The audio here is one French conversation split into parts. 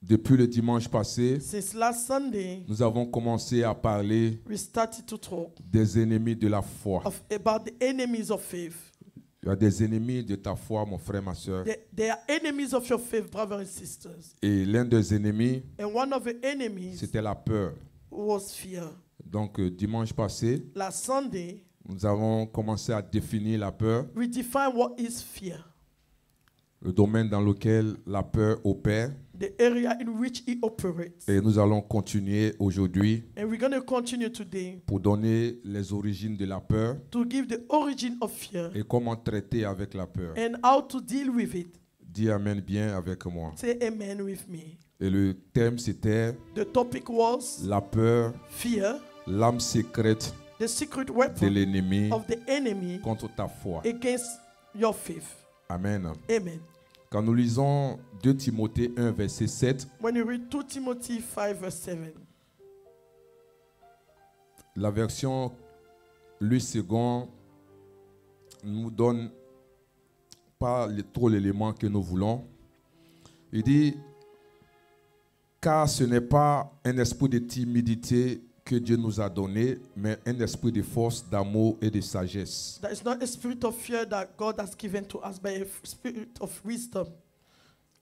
Depuis le dimanche passé, Since last Sunday, nous avons commencé à parler we started to talk des ennemis de la foi. about the enemies of faith. Il y a des ennemis de ta foi, mon frère, ma soeur. They are enemies of your faith, brothers and sisters. Et l'un des ennemis, And one of the enemies c'était la peur. was fear. Donc, dimanche passé, Last Sunday, nous avons commencé à définir la peur, we defined what is fear, le domaine dans lequel la peur opère. the area in which it operates. Et nous allons continuer aujourd'hui And we're going to continue today pour donner les origines de la peur to give the origin of fear et comment traiter avec la peur. and how to deal with it. Dis Amen bien avec moi. Say amen with me. Et le thème, c'était The topic was la peur, fear, l'âme secrète the secret de weapon l'ennemi of the enemy contre ta foi. against your faith. Amen. Amen. Quand nous lisons 2 Timothée 1, verset 7, When you read 2 Timothy 5 verse 7, la version Louis II nous donne pas trop l'élément que nous voulons. Il dit, car ce n'est pas un esprit de timidité que Dieu nous a donné, mais un esprit de force, d'amour et de sagesse. that is not a spirit of fear that God has given to us, but a spirit of wisdom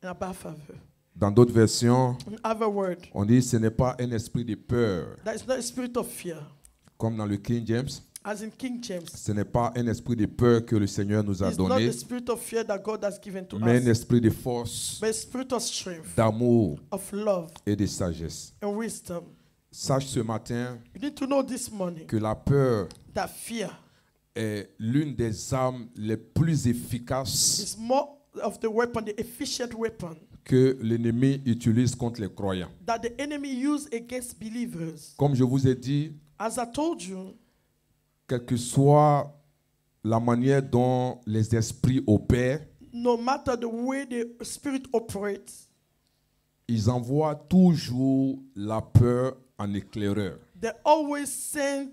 and above favor. Dans d'autres versions, In other words, on dit ce n'est pas un esprit de peur, that is not a spirit of fear. comme dans le King James. As in King James, Ce n'est pas un esprit de peur que le Seigneur nous a it's not donné, the spirit of fear that God has given to mais un us, esprit de force, but a spirit of strength, d'amour of love, et de sagesse. and wisdom. Sache ce matin You need to know this morning que la peur that fear est l'une des armes les plus efficaces is more of the weapon, the efficient weapon que l'ennemi utilise contre les croyants. that the enemy use against believers. Comme je vous ai dit, As I told you, quelle que soit la manière dont les esprits opèrent, no matter the way the spirit operates, ils envoient toujours la peur en éclaireur. they always send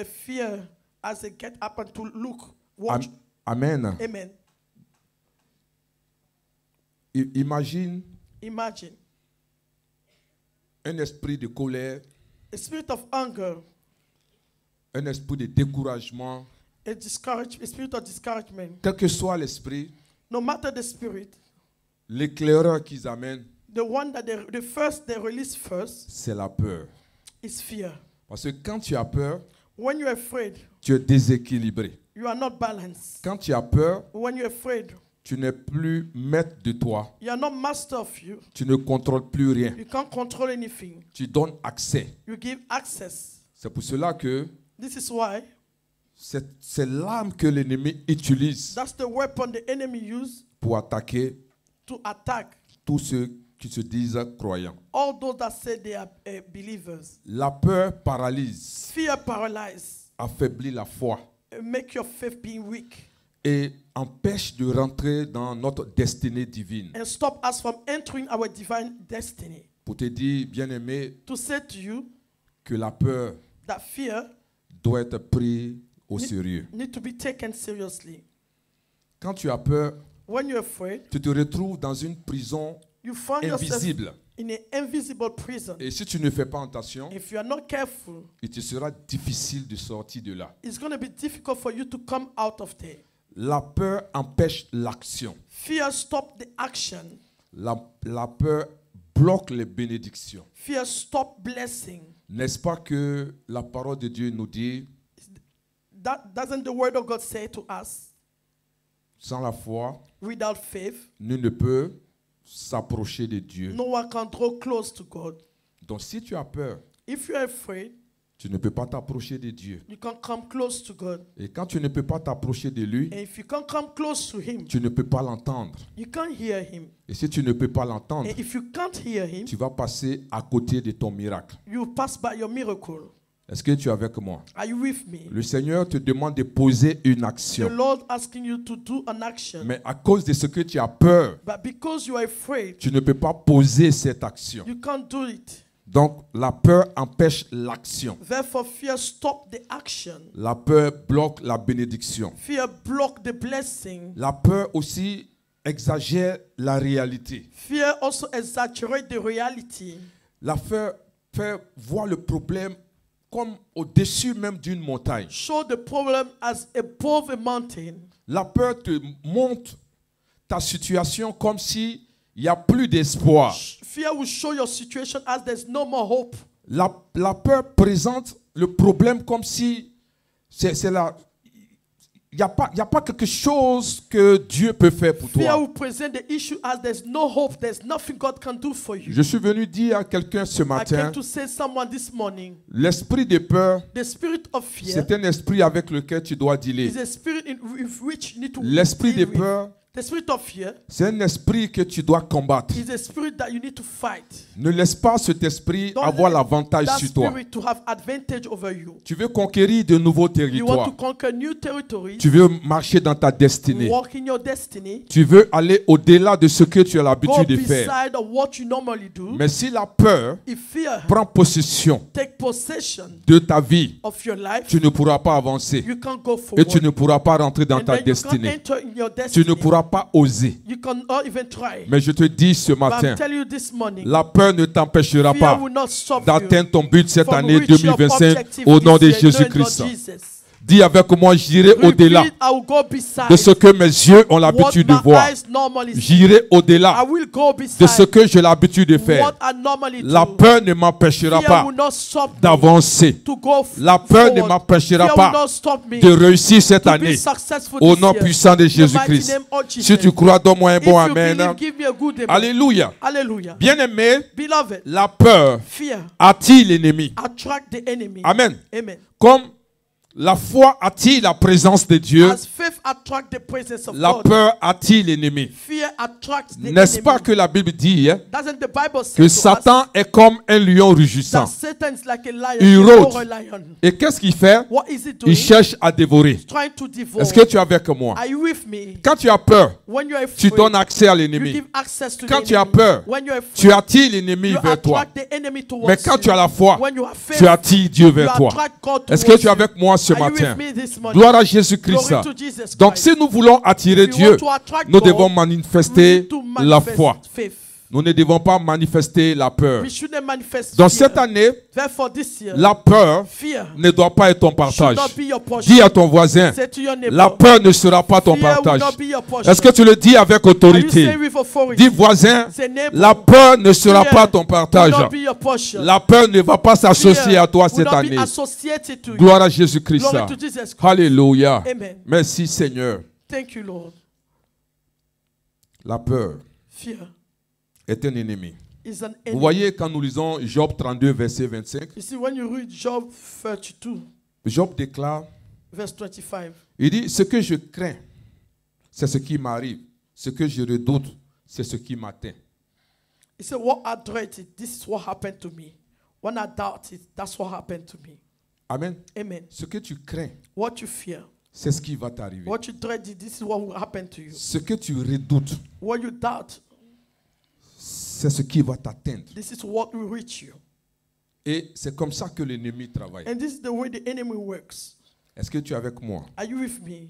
fear as they get up and to look, watch. Amen. Amen. Imagine Imagine un esprit de colère, a spirit of anger, un esprit de découragement, a spirit of discouragement. quel que soit l'esprit, No matter the spirit, l'éclaireur qu'ils amènent, the one that the first they release first c'est la peur. is fear. Parce que quand tu as peur, When you're afraid, tu es déséquilibré. you are not balanced. Quand tu as peur, When you're afraid, tu n'es plus maître de toi. you are not master of you. Tu ne contrôles plus rien. You can't control anything. Tu donnes accès. You give access. C'est pour cela que This is why c'est l'arme que l'ennemi utilise that's the weapon the enemy use pour attaquer to attack tous ceux qui se disent croyants. all those that say they are believers. La peur paralyse, Fear paralyzes, affaiblit la foi make your faith being weak, et empêche de rentrer dans notre destinée divine. and stop us from entering our divine destiny. Pour te dire, bien-aimé, To say to you que la peur that fear doit être prise au sérieux. need to be taken seriously. Quand tu as peur, When you're afraid, tu te retrouves dans une prison you find yourself invisible. in an invisible prison. Et si tu ne fais pas attention, If you are not careful, il te sera difficile de sortir de là. it's going to be difficult for you to come out of there. La peur empêche l'action. Fear stops the action. La peur bloque les bénédictions. Fear stops blessing. N'est-ce pas que la parole de Dieu nous dit, Doesn't the word of God say to us, sans la foi, without faith, nul ne peut s'approcher de Dieu. no one can draw close to God. Donc si tu as peur, If you're afraid, tu ne peux pas t'approcher de Dieu. you can't come close to God. Et quand tu ne peux pas t'approcher de lui, And if you can't come close to Him, tu ne peux pas l'entendre. you can't hear Him. Et si tu ne peux pas l'entendre, And if you can't hear Him, tu vas passer à côté de ton miracle. you pass by your miracle. Est-ce que tu es avec moi? Are you with me? Le Seigneur te demande de poser une The action. Lord asking you to do an action. Mais à cause de ce que tu as peur, But because you are afraid, tu ne peux pas poser cette action. you can't do it. Donc la peur empêche l'action. Therefore, fear stops the action. La peur bloque la bénédiction. Fear block the blessing. La peur aussi exagère la réalité. Fear also exaggerates the reality. La peur fait voir le problème comme au-dessus même d'une montagne. Show the problem as above a mountain. La peur te montre ta situation comme si il n'y a plus d'espoir. Fear will show your situation as there's no more hope. La peur présente le problème comme si c'est la... Il n'y a pas quelque chose que Dieu peut faire pour Fear toi. will present the issue as there's no hope, there's nothing God can do for you. Je suis venu dire à quelqu'un ce I matin, came to say someone this morning, l'esprit de peur, the spirit of fear c'est un esprit avec lequel tu dois dealer. is a spirit with which you need to L'esprit de deal with. peur, The spirit of fear c'est un esprit que tu dois combattre. is a spirit that you need to fight. Ne laisse pas cet esprit Don't avoir let l'avantage that sur toi. spirit to have advantage over you. Tu veux conquérir de nouveaux You want territoires. to conquer new territories, Tu veux marcher dans ta destinée. walk in your destiny, Tu veux aller au-delà de ce que tu as go l'habitude de faire. beside of what you normally do. Mais si la peur If fear prend possession take possession de ta vie, of your life, tu ne pourras pas avancer. you can't go Et forward. tu ne pourras pas rentrer dans And ta then you can't destinée. enter in your Tu destiny. ne pourras pas oser. You cannot even try. Mais je te dis ce But I'm matin, telling you this morning, la peur ne t'empêchera fear pas will not stop you d'atteindre ton but cette from année reaching your 2025 objective au nom de this year, knowing Jésus-Christ. Lord Jesus. Dis avec moi, j'irai au-delà Repeat, I will go beside de ce que mes yeux ont what l'habitude de my voir. eyes normally see. J'irai I au-delà will go de beside ce que j'ai l'habitude de faire. what I normally La do. peur ne m'empêchera Fear pas will not stop me d'avancer. to go La peur ne forward. m'empêchera Fear pas will not stop me de réussir cette to be année. successful Au this nom year. puissant de In the mighty Jésus-Christ. name of Jesus. Si tu crois, donne-moi un If bon you amen. believe, give me a good amen. Alléluia. Hallelujah. Bien-aimé, Beloved, la peur fear attire l'ennemi. attract the enemy. Amen. Amen. Comme la foi attire la présence de Dieu, As faith attracts the presence of la God, peur attire l'ennemi. fear attracts the N'est-ce enemy. pas que la Bible dit Doesn't the Bible say que to us Satan est comme un lion rugissant? that Satan is like a lion, Il a rôde. roaring lion? Et qu'est-ce qu'il fait? What is he doing? Il cherche à dévorer. Trying to devour. Est-ce que tu es avec moi? Are you with me? Quand tu as peur, When you are tu afraid, donnes accès à you l'ennemi. give access to Quand the tu as enemy. peur, When you are afraid, tu attires l'ennemi you vers toi. attract the enemy towards Mais quand you. tu as la foi, When you have faith, tu attires Dieu you vers toi. attract God Est-ce que towards tu es you. avec moi ce Are you matin? with me this morning? Gloire à Jésus-Christ. Glory to Jesus Donc Christ. si nous voulons attirer If we Dieu, want to attract nous God, devons we manifester need to la manifest foi. faith. Nous ne devons pas manifester la peur. We shouldn't manifest Dans fear. cette année, Therefore, this year, la peur fear ne doit pas être ton should partage. not be your portion. Dis à ton voisin, Say to your neighbor, la peur ne sera pas ton fear will partage. not be your portion. Est-ce que tu le dis avec Are you autorité? saying with authority? Dis voisin, Say neighbor, la peur ne sera fear pas ton will partage. not be your portion. La peur ne va pas s'associer Fear à toi will cette not be année. associated to you. Gloire à Jésus-Christ. Glory to Jesus Christ. Alléluia. Amen. Merci Seigneur. Thank you, Lord. La peur Fear est un ennemi. is an Vous enemy. voyez quand nous lisons Job 32, verset 25, You see, when you read Job 32, Job déclare, verse 25, il dit, ce que je crains, c'est ce qui m'arrive. Ce que je redoute, c'est ce qui m'atteint. he said, what I dread, this is what happened to me. When I doubt it, that's what happened to me. Amen. Amen. Ce que tu crains, What you fear, c'est ce qui va t'arriver. what you dread, this is what will happen to you. Ce que tu redoutes, What you doubt, c'est ce qui va t'atteindre. this is what will reach you. Et c'est comme ça que l'ennemi travaille. And this is the way the enemy works. Est-ce que tu es avec moi? Are you with me?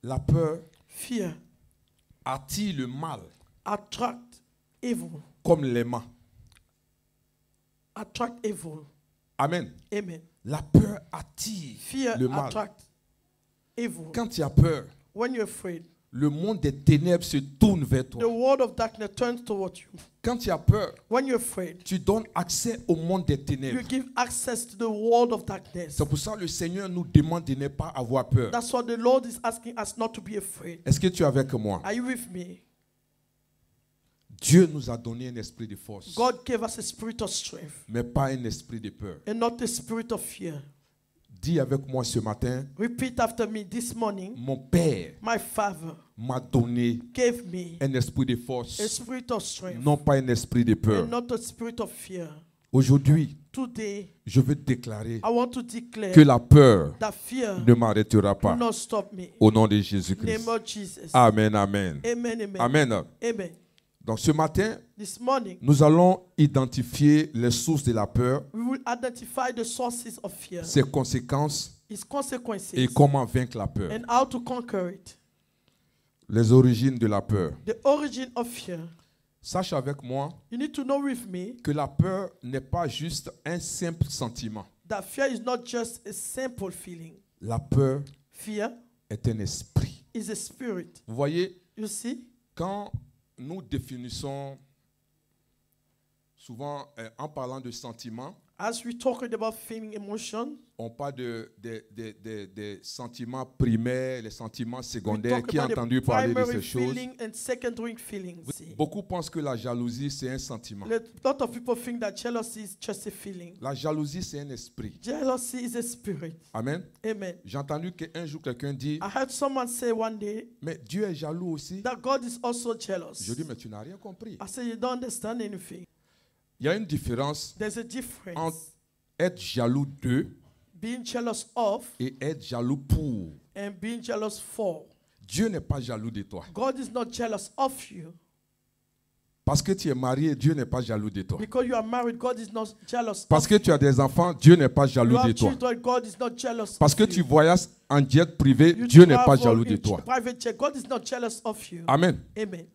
La peur Fear attire le mal attract evil. comme l'aimant. Attract evil. Amen. Amen. La peur attire Fear le mal. attract evil. Quand tu as peur, When you're afraid, le monde des ténèbres se tourne vers the toi. world of darkness turns towards you. Quand tu as peur, When you're afraid, tu donnes accès au monde des you ténèbres. give access to the world of darkness. C'est pour ça que le Seigneur nous demande de ne pas avoir peur. That's what the Lord is asking us not to be afraid. Est-ce que tu es avec moi? Are you with me? Dieu nous a donné un esprit de force, God gave us a spirit of strength mais pas un esprit de peur. and not a spirit of fear. Dis avec moi ce matin, Repeat after me this morning. mon Père My Father m'a donné gave me un esprit de a force, spirit of strength non pas un esprit de peur. and not a spirit of fear. Aujourd'hui, Today, je veux déclarer I want to declare que la peur that fear ne m'arrêtera will pas. not stop me. Au nom de In the Jésus-Christ. name of Jesus. Amen, amen. Amen, amen. Amen. Amen. Donc ce matin, This morning, nous allons identifier les sources de la peur, we will identify the sources of fear, ses conséquences its consequences, et comment vaincre la peur. and how to conquer it. Les origines de la peur. The origin of fear. Sache avec moi You need to know with me que la peur n'est pas juste un simple sentiment. that fear is not just a simple feeling. La peur Fear est un esprit. is a spirit. Vous voyez, You see, quand nous définissons souvent en parlant de sentiments, as we talking about feeling emotion, on parle des sentiments primaires, les sentiments we secondaires. talk Qui a about entendu the parler de primary ces choses? feeling and secondary feelings. Beaucoup pensent que la jalousie, c'est un sentiment. A lot of people think that jealousy is just a feeling. La jalousie, c'est un esprit. Jealousy is a spirit. Amen. Amen. J'ai entendu qu'un jour, quelqu'un dit, I heard someone say one day mais Dieu est jaloux aussi. that God is also jealous. Je dis, mais tu n'as rien compris. I say, you don't understand anything. Il y a une différence There's a difference entre être jaloux de being jealous of et être jaloux pour. and being jealous for. Dieu n'est pas jaloux de toi. God is not jealous of you. Parce que tu es marié, Dieu n'est pas jaloux de toi. Because you are married, God is not jealous Parce of que tu as des enfants, Dieu n'est pas you. jaloux You de have toi. children, God is not jealous Parce que of tu you. voyages en jet privé, You Dieu n'est pas travel jaloux de in toi. private jet, God is not jealous of you. Amen. Amen.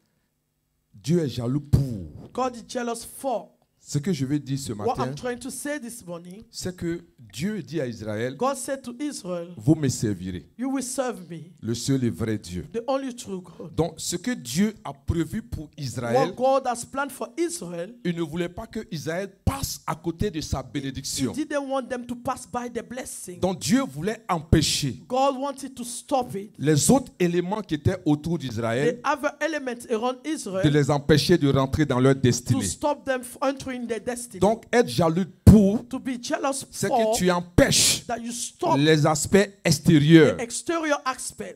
Dieu est jaloux pour. God is jealous for. Ce que je veux dire ce What matin, I'm trying to say this morning, c'est que Dieu dit à Israël, God said to Israel, vous me servirez, you will serve me, le seul et vrai Dieu. the only true God. Donc, ce que Dieu a prévu pour Israël, What God has planned for Israel, il ne voulait pas que Israël passe à côté de sa He bénédiction. didn't want them to pass by the blessing. Donc, Dieu voulait empêcher God wanted to stop it. les autres éléments qui étaient autour d'Israël, The other elements around de Israel, les empêcher de rentrer dans leur to destinée. stop them entering their destiny. Donc, être jaloux pour, To be jealous c'est for, que tu empêches that you stop les aspects extérieurs, the exterior aspects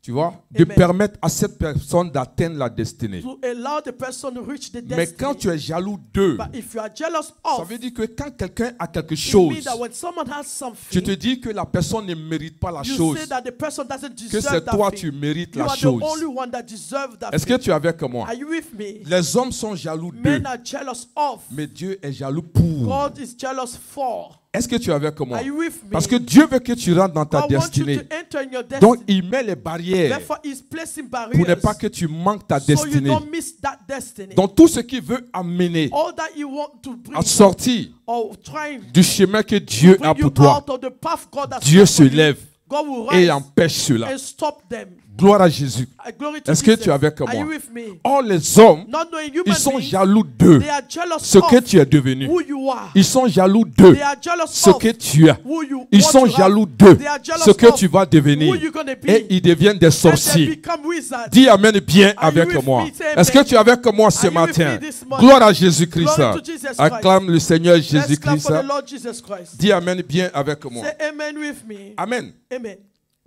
tu vois, de Amen. permettre à cette personne d'atteindre la destinée. to allow the person to reach the Mais destiny. quand tu es jaloux d'eux, But if you are jealous ça of, veut dire que quand quelqu'un a quelque it chose, means that when someone has tu something, te dis que la personne ne mérite pas la you chose, say that the person doesn't que deserve c'est that toi thing. tu mérites You la are the chose. only one that deserves that Est-ce que thing. tu es avec moi? Are you with me? Les hommes sont jaloux d'eux, Men are jealous of. mais Dieu est jaloux pour. God is jealous for. Est-ce que tu es avec moi? Are you with me? Parce que Dieu veut que tu rentres dans ta God wants you destinée. to enter in your Donc destiny. il met les barrières Therefore, He's placing pour ne barriers pas que tu manques ta so you destinée. don't miss that destiny. Donc tout ce qui veut amener All that you want to bring à sortir or trying du chemin que Dieu bring a you pour toi, out of the path God has Dieu set se for you, lève God will et rise empêche cela. and stop them. Gloire à Jésus. Glory to Est-ce que Jesus. tu es avec Are you moi? with me? Or les hommes, Not knowing human ils sont beings, jaloux d'eux, they are jealous ce que of tu es devenu. who you are. Ils sont jaloux d'eux, They are jealous ce of que tu as. who you Ils what sont you have. jaloux d'eux, They are jealous ce que of tu vas who devenir. you're gonna be. Et ils deviennent des And they sorciers. become wizards. Dis Amen bien Are you avec with moi. me? Say Est-ce que amen. tu es avec moi ce Are you with matin? me this morning? Gloire à Jésus-Christ. Glory to Jesus Christ. Acclame le Seigneur Let's clap Jésus-Christ. for the Lord Jesus Christ. Dis Amen bien avec moi. Say amen with me. Amen. Amen.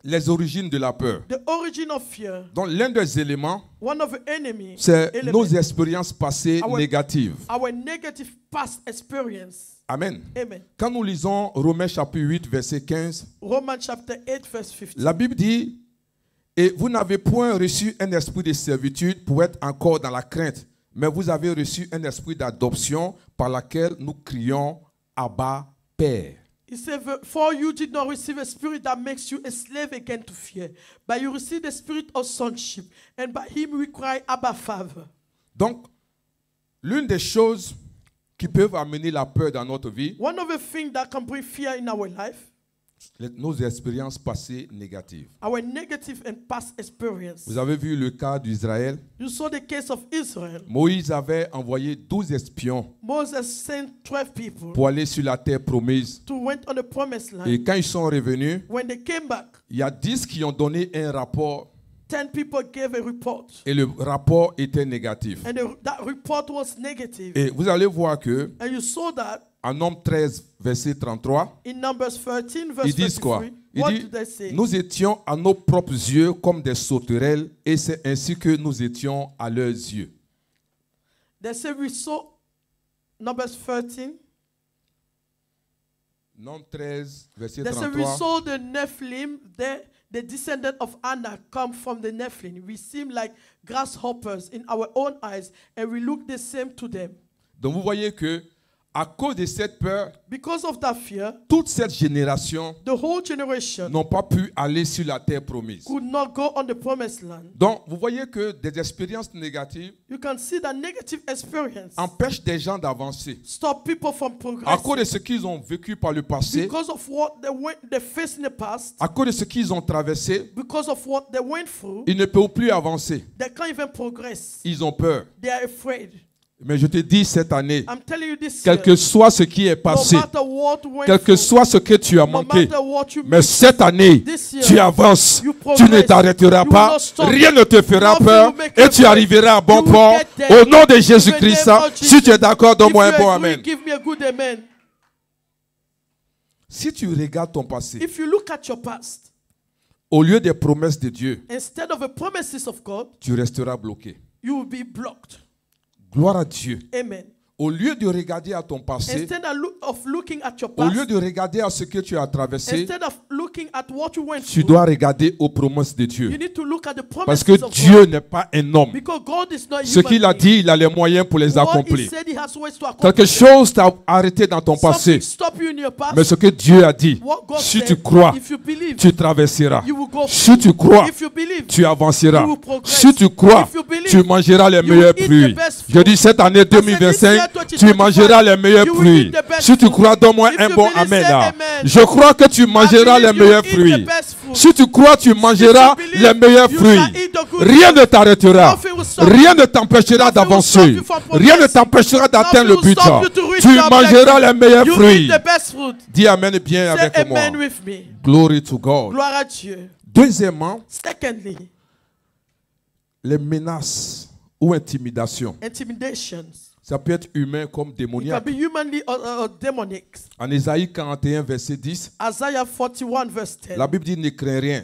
Les origines de la peur. The origin of fear, Donc l'un des éléments, one of the enemy, c'est element, nos expériences passées Our- négatives. our negative past experience. Amen. Amen. Quand nous lisons Romains chapitre 8, verset 15, Romans chapter 8, verse 15. la Bible dit, et vous n'avez point reçu un esprit de servitude pour être encore dans la crainte, mais vous avez reçu un esprit d'adoption par laquelle nous crions Abba, Père. He said, for you did not receive a spirit that makes you a slave again to fear, but you received the spirit of sonship, and by him we cry, Abba, Father. Donc, l'une des choses qui peuvent amener la peur dans notre vie, One of the things that can bring fear in our life, nos expériences passées négatives. our negative and past experience. Vous avez vu le cas d'Israël. You saw the case of Israel. Moïse avait envoyé 12 espions Moses sent 12 people pour aller sur la terre promise. to went on the promised land. Et quand ils sont revenus, When they came back, il y a 10 qui ont donné un rapport 10 people gave a report. et le rapport était négatif. And that report was negative. Et vous allez voir que And you saw that en Nombre 13, verset 33, in Numbers 13, verse ils disent quoi? 33. Ils What disent, did they say? nous étions à nos propres yeux comme des sauterelles et c'est ainsi que nous étions à leurs yeux. They say we saw, Numbers 13, Nombre 13, verset they say we 33. saw the Nephilim, the descendant of Anak, come from the Nephilim. We seem like grasshoppers in our own eyes, and we look the same to them. Donc vous voyez que À cause de cette peur, Because of that fear, toute cette génération the whole generation n'ont pas pu aller sur la terre promise. could not go on the promised land. Donc, vous voyez que des expériences négatives You can see that negative experience empêchent des gens d'avancer. stop people from À progressing cause de ce qu'ils ont vécu par le passé, because of what they faced in the past, à cause de ce qu'ils ont traversé, because of what they went through. ils ne peuvent plus avancer. They can't even progress. Ils ont peur. They are afraid. Mais je te dis cette année, I'm telling you this quel year, que soit ce qui est no passé, matter what went quel que through, soit ce que tu as no manqué, matter what you mais missed, cette année, this year, tu avances, you tu progress, ne t'arrêteras you will pas, not stop, rien ne te fera nothing peur will make et you tu afraid. arriveras à bon You will port. get there. Au nom de In the Jésus-Christ, name of si Jesus. tu es d'accord, If donne-moi you un bon agree, amen. give me a good amen. Si tu regardes ton passé, If you look at your past, au lieu des promesses de Dieu, instead of the promises of God, tu resteras bloqué. you will be blocked. Gloire à Dieu. Amen. Au lieu de regarder à ton passé, Instead of looking at your au past, lieu de regarder à ce que tu as traversé, instead of looking at what you went tu through, dois regarder aux promesses de you Dieu. need to look at the Parce promises que of Dieu God. n'est pas un homme. Because God is not Ce human qu'il a being. dit, il a les moyens pour les What he accomplir. said, he has ways to Quelque accomplish. chose t'a arrêté dans ton passé. Something stop you in your past. Mais ce que Dieu a dit, What God si said, tu crois, if you believe, tu traverseras. you will go Si through. tu crois, If you believe, tu avanceras. you will progress. Si tu crois, If you believe, tu mangeras les you will meilleurs eat the fruits. best Je fruit. dis cette année I said this 2025, year, tu 2025, mangeras les meilleurs you will fruits. eat the best Si tu fruit. crois, donne-moi If un you bon believe, amen. say là. amen. Je crois que tu mangeras les believe you meilleurs will eat the fruits. best fruit. Si tu crois, tu mangeras you believe, les meilleurs you fruits. shall eat the good Rien fruit. ne t'arrêtera. Nothing will stop Rien you. ne t'empêchera Nothing will d'avancer. stop you from progressing. Rien ne t'empêchera d'atteindre le Nothing will but. stop you to reach Tu your mangeras objective. les meilleurs You fruits. eat the best fruit. Dis amen bien Say avec moi. amen with me. Glory to God. Gloire à Dieu. Deuxièmement, Secondly, les menaces ou intimidations. intimidations. Ça peut être humain comme It can démoniaque. be humanly or demonic. En Ésaïe 41, verset 10, Isaiah 41 verse 10. la Bible dit ne crains rien,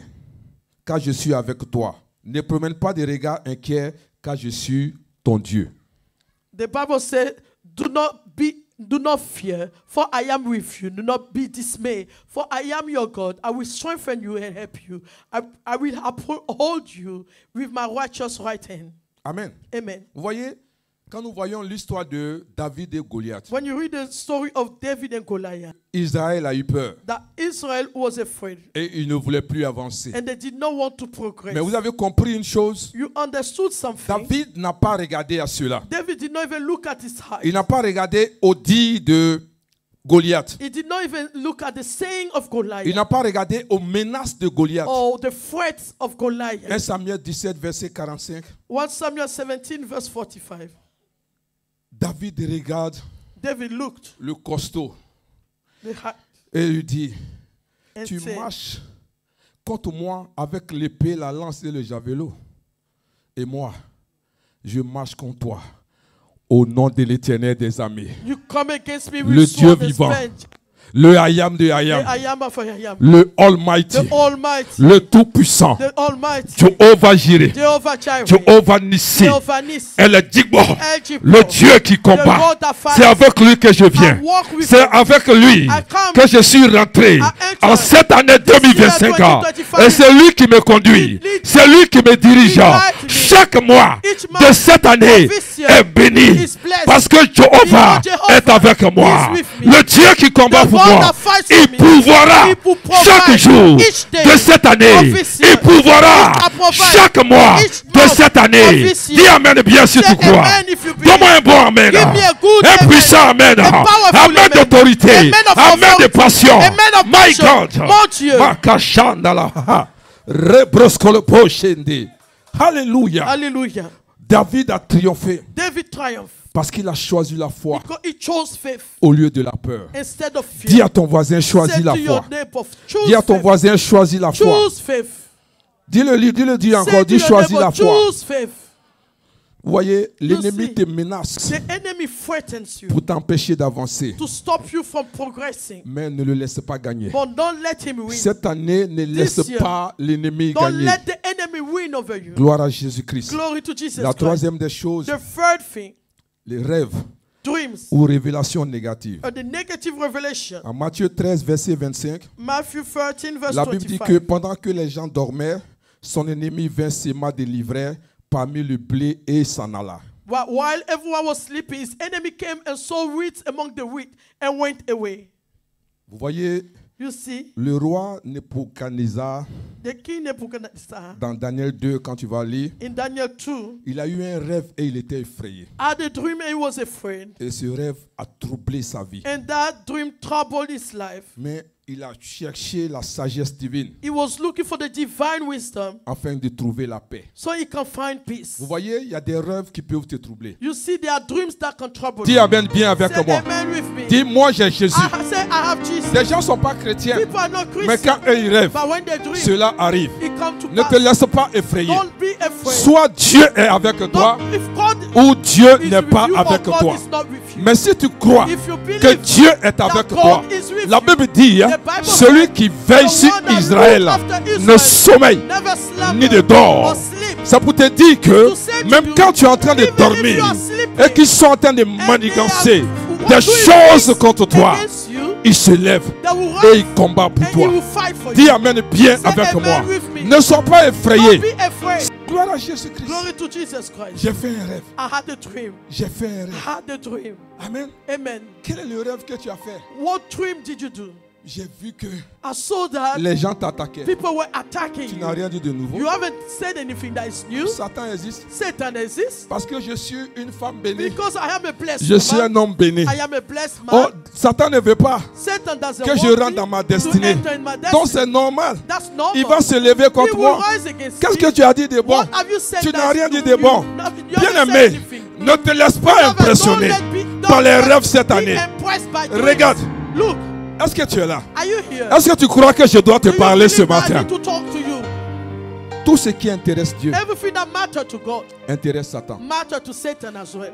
car je suis avec toi. Ne promène pas des regards inquiets, car je suis ton Dieu. The Bible says, do not fear, for I am with you. Do not be dismayed, for I am your God. I will strengthen you and help you. I will uphold you with my righteous right hand. Amen. Amen. Vous voyez, quand nous voyons l'histoire de David et Goliath, When you read the story of David and Goliath, Israël a eu peur that Israel was afraid et il ne voulait plus avancer. and they did not want to progress. Mais vous avez compris une chose, You understood something. David n'a pas regardé à cela. David did not even look at his height. Il n'a pas regardé au dit de Goliath. He did not even look at the saying of Il Goliath n'a pas regardé aux menaces de Goliath. or the threats of 1 Goliath. Samuel 17, verset 45. 1 Samuel 17 verse 45. David regarde David looked le costaud the height et lui dit, and tu said, marches contre moi avec l'épée, la lance et le javelot. Et moi, je marche contre toi au nom de l'Éternel des armées. you come against me Le with Dieu sword and vivant. spear. Le I am de I The am. I am of I am. Le Almighty. The Almighty. Le Tout-Puissant. The Almighty. Jehovah Jireh. Jehovah Jireh. Jehovah Nissi. Jehovah Nissi. El Digbo. El Jibbo. Le Dieu qui The combat. God that fights. C'est avec lui que je viens. I walk with C'est him. avec lui I come. que je suis rentré I enter en cette année 2025. 2025. Et c'est lui qui me conduit. He leads C'est lui qui me dirige. guides me. Chaque mois Each de month cette année of this year est béni. is blessed. Parce que Jehovah Because Jehovah est avec moi. is with me. Le Dieu qui combat The pour God moi, that fights il for me. pourvoira He will provide chaque jour each day de cette année. of this year. Il pourvoira He will provide chaque mois each de month cette of année. this year. Dis amen bien si Say tu crois. amen if you believe. Donne-moi un bon amen. Give me a good Un amen. puissant amen. A powerful Amen amen. d'autorité. Amen of Amen de authority. passion. Amen of My passion. God. Mon Dieu. Makashandala. Rebroskoloposhende. Alléluia. Hallelujah. David a triomphé David triumphed parce qu'il a choisi la foi because he chose faith au lieu de la peur. instead of fear. Dis à ton voisin, choisis Say la to your foi. neighbor, choose Dis à ton faith. voisin, choisis la foi. Choose faith. Dis-le, dis Say encore, to dis your choisis neighbor, la foi. choose faith. Vous voyez, l'ennemi see. te menace The enemy threatens you pour t'empêcher d'avancer. to stop you from progressing. Mais ne le laisse pas gagner. But don't let him win. Cette année, ne laisse year, pas l'ennemi Don't gagner. let the enemy win over you. Gloire à Jésus-Christ. Glory to Jesus La Christ. troisième des choses, The third thing, les rêves dreams, ou révélations négatives. the negative revelation. En Matthieu 13, verset 25, Matthew 13, verse la Bible dit 25. que pendant que les gens dormaient, son ennemi vint s'aimer délivrer parmi le blé et s'en alla. While everyone was sleeping, his enemy came and sowed weeds among the wheat and went away. Vous voyez, You see, le roi Nebuchadnezzar, the king Nebuchadnezzar, dans Daniel 2, quand tu vas lire, in Daniel 2, il a eu un rêve et il était effrayé. had a dream and he was afraid. Et ce rêve a troublé sa vie. And that dream troubled his life. Mais il a cherché la sagesse divine He was looking for the divine wisdom afin de trouver la paix. so he can find peace. Vous voyez, il y a des rêves qui peuvent te troubler. You see, there are dreams that can trouble Dis you. amen bien avec Say moi. amen with me. Dis moi j'ai Jésus. Say I have Jesus. Les gens ne sont pas chrétiens, People are not mais Christian, quand eux ils rêvent, but when they dream, cela arrive. it comes to Ne te pass. laisse pas effrayer. Don't be afraid. Soit Dieu est avec toi, Don't, if God ou Dieu is n'est with pas you, avec or God toi. is not with you. Mais si tu crois If you believe que Dieu est that avec God toi, is with la you, Bible dit, hein, the Bible celui says, qui veille the sur one that Israël looks after ne Israel sommeille never slumber ni ne dort. or sleep. C'est pour te dire que To say to même you, quand tu es en train de even if dormir you are sleeping, et qu'ils sont en train de and manigancer they are des doing choses things contre toi, against you, ils se lèvent they will et rise ils combattent pour and he toi. will fight for Dis you. amen bien Say avec amen moi. with me. Ne sois pas Don't effrayé. be afraid. Gloire à Jésus-Christ. Glory to Jesus Christ. J'ai fait un rêve. I had a dream. J'ai fait un I rêve. had a dream. Amen. Amen. Quel est le rêve que tu as fait? What dream did you do? J'ai vu que I saw that les gens t'attaquaient. people were attacking Tu you. n'as rien dit de nouveau. You haven't said anything that is new. Satan existe Satan exists parce que je suis une femme bénie. because I am a blessed Je suis woman. un homme béni. I am a blessed Oh, man. Satan ne veut pas Satan doesn't que want je rentre me dans ma to destinée. enter in my Donc destiny. c'est normal. That's normal. Il va se lever He contre will moi. rise against Qu'est-ce me. que tu as dit de bon? What have you said Tu that n'as rien is dit to de bon. you? Nothing. You Bien haven't aimé, said anything. ne te laisse pas Beloved, don't impressionner don't par les let rêves cette be année. impressed by dreams. Regarde, Look, est-ce que tu es là? are you here? Est-ce que tu crois que je dois te Do you parler believe ce that I matin? need to talk to you? Tout ce qui intéresse Dieu Everything that matters to God intéresse Satan. matters to Satan as well.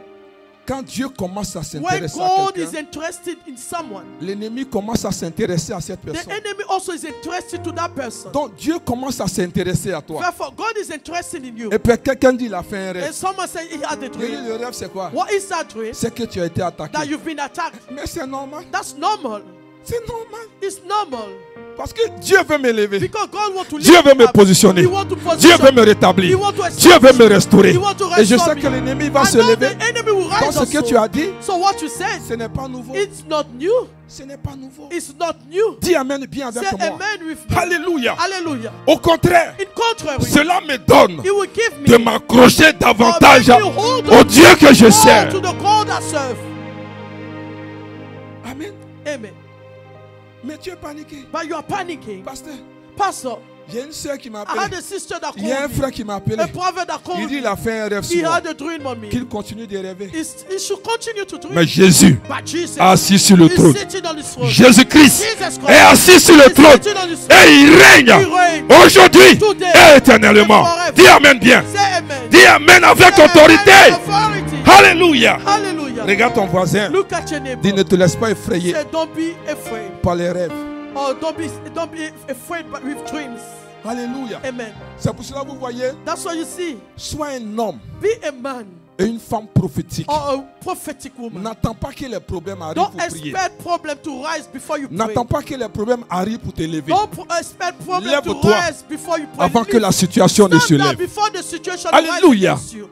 Quand Dieu commence à When s'intéresser à God is quelqu'un, interested in someone, l'ennemi commence à s'intéresser à cette the personne. enemy also is interested to that person. Donc Dieu commence à s'intéresser à toi. Therefore, God is interested in you. Et puis quelqu'un dit il a fait un And rêve. someone said he had a Il dit, dream. le rêve c'est quoi? What is that dream? C'est que tu as été That attaqué. you've been attacked. Mais c'est normal. That's normal. C'est normal. It's normal. Parce que Dieu veut m'élever. Because God wants to Dieu lift veut you me up. positionner. He wants to Dieu position veut me you. rétablir. He wants to Dieu veut me establish you. restaurer. He wants to Et je restore sais que me. l'ennemi va I se know lever. the enemy will rise Donc ce que also. tu as dit, So what you said, ce n'est pas nouveau. it's not new. Ce n'est pas nouveau. It's not new. Dis amen bien Say avec moi. amen with me. Alléluia. Hallelujah. Au contraire, In contrary, cela me donne He will give me de m'accrocher davantage or make me hold au on Dieu que je more sers. to the God I serve. Amen. Amen. Mais tu es paniqué. But you are panicking. Pasteur, Pastor, j'ai une soeur qui m'a I had appelé. a sister that Il y a un called frère me. qui m'a appelé. A prophet that Il called dit me. il a fait un rêve He sur moi. had a dream on me. Qu'il continue de rêver. He should continue to dream. Mais Jésus, But Jesus assis sur le is trône, sitting on his throne. Jésus-Christ Jesus Christ est assis sur le is trône sitting on his throne. et il He règne reigns aujourd'hui today et éternellement. and forever. Dis amen bien. Say amen. Dis amen avec Say autorité. amen with authority. Alléluia. Hallelujah. Regarde ton voisin. Look at your neighbor. Dis ne te laisse pas effrayer Say don't be afraid. par les rêves. Or don't be afraid but with dreams. Alléluia. Amen. C'est pour cela que vous voyez, That's what you see. sois un homme Be a man et une femme prophétique. or a prophetic woman. N'attends pas que les problèmes arrivent Don't pour prier. expect problem to rise before you pray. N'attends pas que les problèmes arrivent pour t'élever. Don't expect problem to Lève-toi rise before you pray. avant que la situation ne se Stand up lève. before the situation Alléluia. rises against you.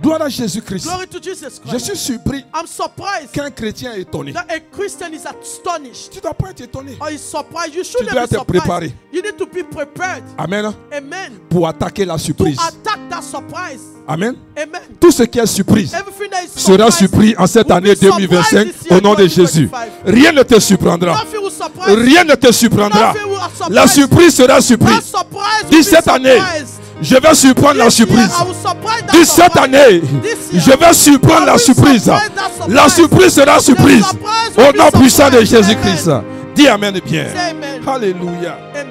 Gloire à Jésus-Christ. Glory to Jesus Je Christ. suis surpris I'm surprised qu'un chrétien est étonné. that a Christian is astonished Tu ne dois pas être étonné. or is surprised. You shouldn't dois be être surprised. préparé. You need to be prepared. Amen. Amen. Pour attaquer la To surprise. attack that surprise. Amen. Amen. Tout ce qui est surprise Everything that is sera surprise surpris en cette will année be surprised 2025 this year, au nom de Jésus. 2025. Rien ne te surprendra. Nothing will surprise Rien ne te surprendra. Nothing will surprise La surprise sera That surprise. surprise will Dis be cette année, surprised. je vais surprendre la This year, surprise. I will surprise that Dis cette surprise. année, This year, je vais surprendre I la will surprise. surprise that surprise. La surprise sera The surprise. surprise will Au be nom puissant de surprise. Jésus-Christ. Amen. Dis amen bien. Say amen. Alléluia. Amen.